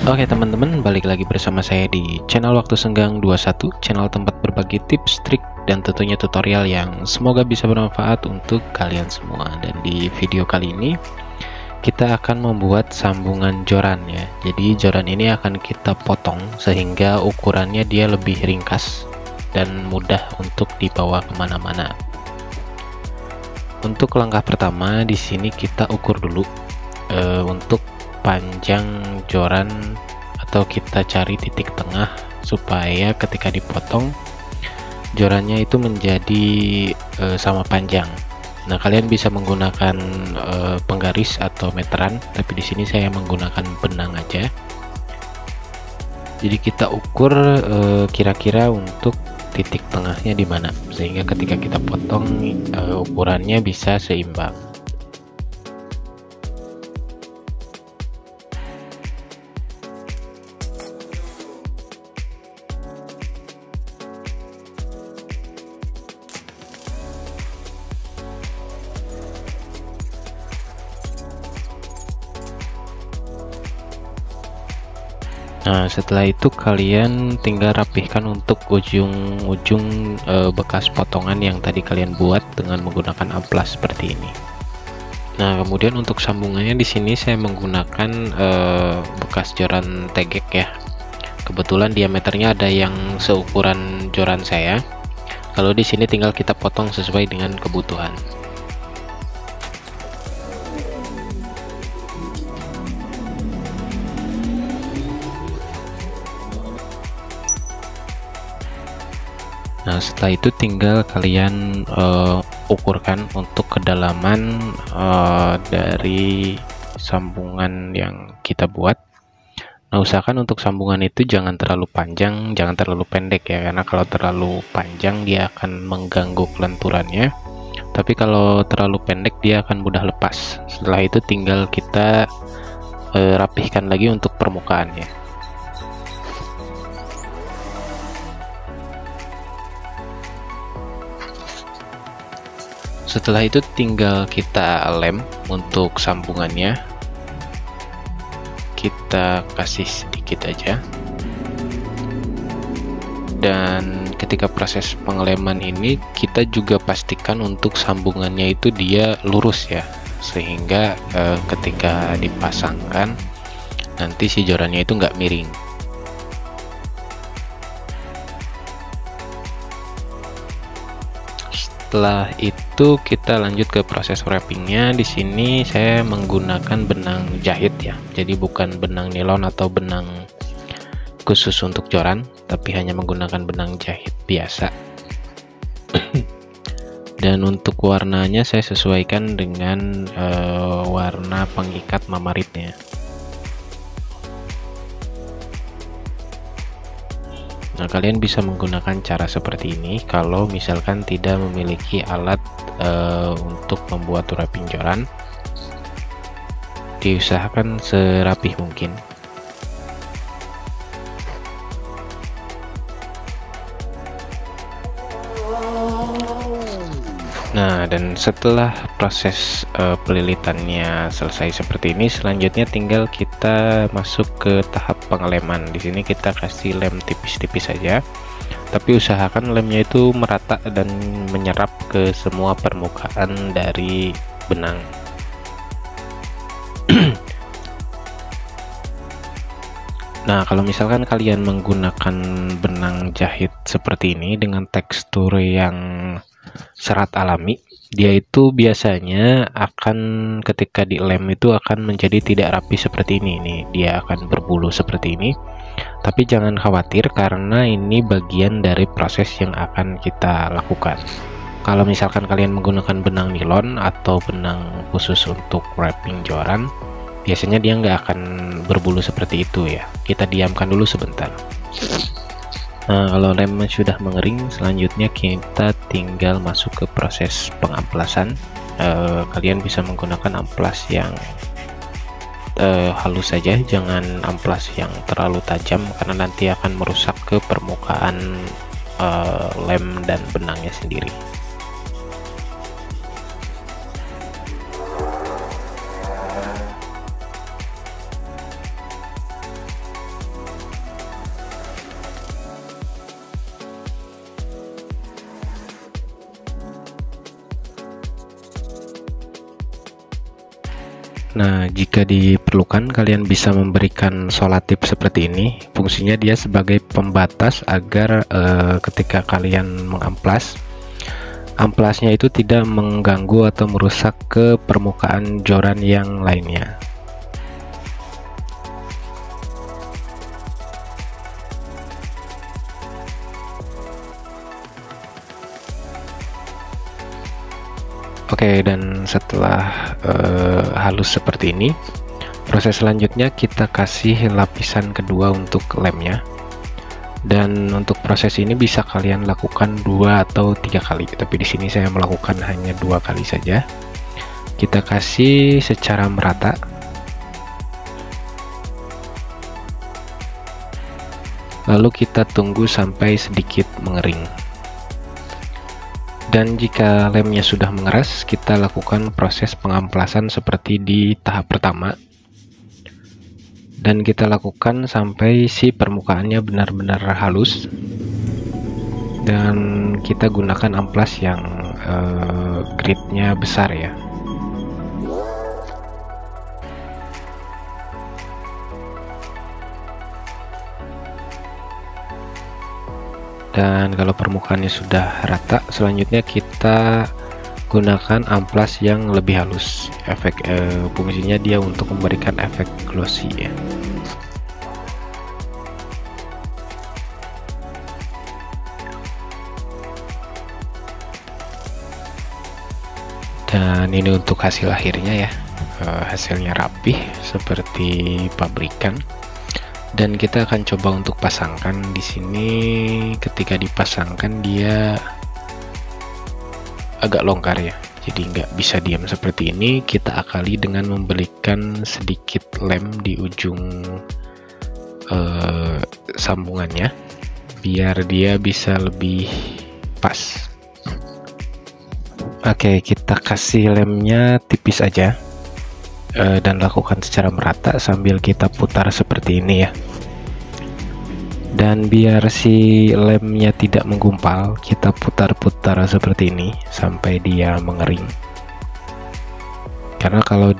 Oke teman-teman, balik lagi bersama saya di channel Waktu Senggang 21, channel tempat berbagi tips, trik, dan tentunya tutorial yang semoga bisa bermanfaat untuk kalian semua. Dan di video kali ini kita akan membuat sambungan joran ya. Jadi joran ini akan kita potong sehingga ukurannya dia lebih ringkas dan mudah untuk dibawa kemana-mana. Untuk langkah pertama di sini kita ukur dulu untuk panjang joran, atau kita cari titik tengah supaya ketika dipotong jorannya itu menjadi sama panjang. Nah, kalian bisa menggunakan penggaris atau meteran, tapi di sini saya menggunakan benang aja. Jadi kita ukur kira-kira untuk titik tengahnya di mana, sehingga ketika kita potong ukurannya bisa seimbang. Nah, setelah itu kalian tinggal rapihkan untuk ujung-ujung bekas potongan yang tadi kalian buat dengan menggunakan amplas seperti ini. Nah, kemudian untuk sambungannya di sini saya menggunakan bekas joran tegek ya. Kebetulan diameternya ada yang seukuran joran saya. Kalau di sini tinggal kita potong sesuai dengan kebutuhan. Nah, setelah itu tinggal kalian ukurkan untuk kedalaman dari sambungan yang kita buat. Nah, usahakan untuk sambungan itu jangan terlalu panjang, jangan terlalu pendek ya, karena kalau terlalu panjang dia akan mengganggu kelenturannya. Tapi kalau terlalu pendek dia akan mudah lepas. Setelah itu tinggal kita rapihkan lagi untuk permukaannya. Setelah itu tinggal kita lem untuk sambungannya, kita kasih sedikit aja. Dan ketika proses pengeleman ini kita juga pastikan untuk sambungannya itu dia lurus ya, sehingga ketika dipasangkan nanti si jorannya itu nggak miring. Setelah itu kita lanjut ke proses wrappingnya. Di sini saya menggunakan benang jahit ya, jadi bukan benang nilon atau benang khusus untuk joran, tapi hanya menggunakan benang jahit biasa. Dan untuk warnanya saya sesuaikan dengan warna pengikat mamaritnya. Nah, kalian bisa menggunakan cara seperti ini kalau misalkan tidak memiliki alat untuk membuat wrapping joran. Diusahakan serapih mungkin. Nah, dan setelah proses pelilitannya selesai seperti ini, selanjutnya tinggal kita masuk ke tahap pengeleman. Di sini kita kasih lem tipis-tipis saja, tapi usahakan lemnya itu merata dan menyerap ke semua permukaan dari benang. Nah, kalau misalkan kalian menggunakan benang jahit seperti ini dengan tekstur yang serat alami, dia itu biasanya akan ketika dilem itu akan menjadi tidak rapi seperti ini. Nih, dia akan berbulu seperti ini. Tapi jangan khawatir karena ini bagian dari proses yang akan kita lakukan. Kalau misalkan kalian menggunakan benang nilon atau benang khusus untuk wrapping joran, biasanya dia nggak akan berbulu seperti itu ya. Kita diamkan dulu sebentar. Nah, kalau lem sudah mengering, selanjutnya kita tinggal masuk ke proses pengamplasan. Kalian bisa menggunakan amplas yang halus saja, jangan amplas yang terlalu tajam karena nanti akan merusak ke permukaan lem dan benangnya sendiri. Nah, jika diperlukan kalian bisa memberikan solatif seperti ini. Fungsinya dia sebagai pembatas agar ketika kalian mengamplas, amplasnya itu tidak mengganggu atau merusak ke permukaan joran yang lainnya. Oke, dan setelah halus seperti ini, proses selanjutnya kita kasih lapisan kedua untuk lemnya. Dan untuk proses ini bisa kalian lakukan 2 atau 3 kali, tapi di sini saya melakukan hanya 2 kali saja. Kita kasih secara merata. Lalu kita tunggu sampai sedikit mengering. Dan jika lemnya sudah mengeras, kita lakukan proses pengamplasan seperti di tahap pertama. Dan kita lakukan sampai si permukaannya benar-benar halus. Dan kita gunakan amplas yang gridnya besar ya. Dan kalau permukaannya sudah rata, selanjutnya kita gunakan amplas yang lebih halus. Fungsinya dia untuk memberikan efek glossy ya. Dan ini untuk hasil akhirnya ya. Hasilnya rapih seperti pabrikan. Dan kita akan coba untuk pasangkan di sini. Ketika dipasangkan dia agak longgar ya, jadi nggak bisa diam seperti ini. Kita akali dengan memberikan sedikit lem di ujung sambungannya biar dia bisa lebih pas. Oke, kita kasih lemnya tipis aja. Dan lakukan secara merata sambil kita putar seperti ini ya. Dan biar si lemnya tidak menggumpal, kita putar-putar seperti ini sampai dia mengering. Karena kalau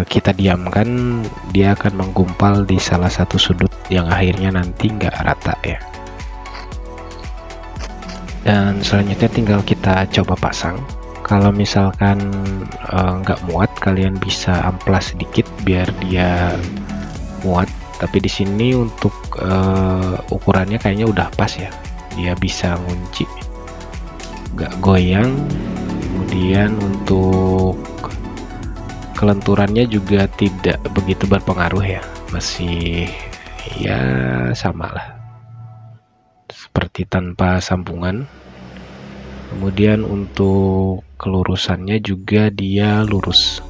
kita diamkan, dia akan menggumpal di salah satu sudut yang akhirnya nanti nggak rata ya. Dan selanjutnya tinggal kita coba pasang. Kalau misalkan nggak muat, kalian bisa amplas sedikit biar dia muat. Tapi di sini untuk ukurannya kayaknya udah pas ya. Dia bisa ngunci, nggak goyang. Kemudian untuk kelenturannya juga tidak begitu berpengaruh ya. Masih ya sama lah, seperti tanpa sambungan. Kemudian untuk kelurusannya juga dia lurus.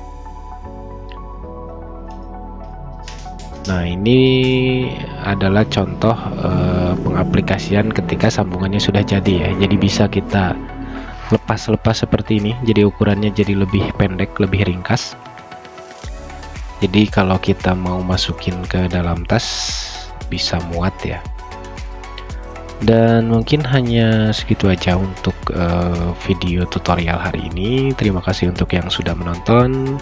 Nah, ini adalah contoh pengaplikasian ketika sambungannya sudah jadi ya. Jadi bisa kita lepas-lepas seperti ini. Jadi ukurannya jadi lebih pendek, lebih ringkas. Jadi kalau kita mau masukin ke dalam tas bisa muat ya. Dan mungkin hanya segitu aja untuk video tutorial hari ini. Terima kasih untuk yang sudah menonton,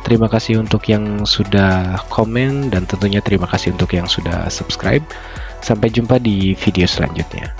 terima kasih untuk yang sudah komen, dan tentunya terima kasih untuk yang sudah subscribe. Sampai jumpa di video selanjutnya.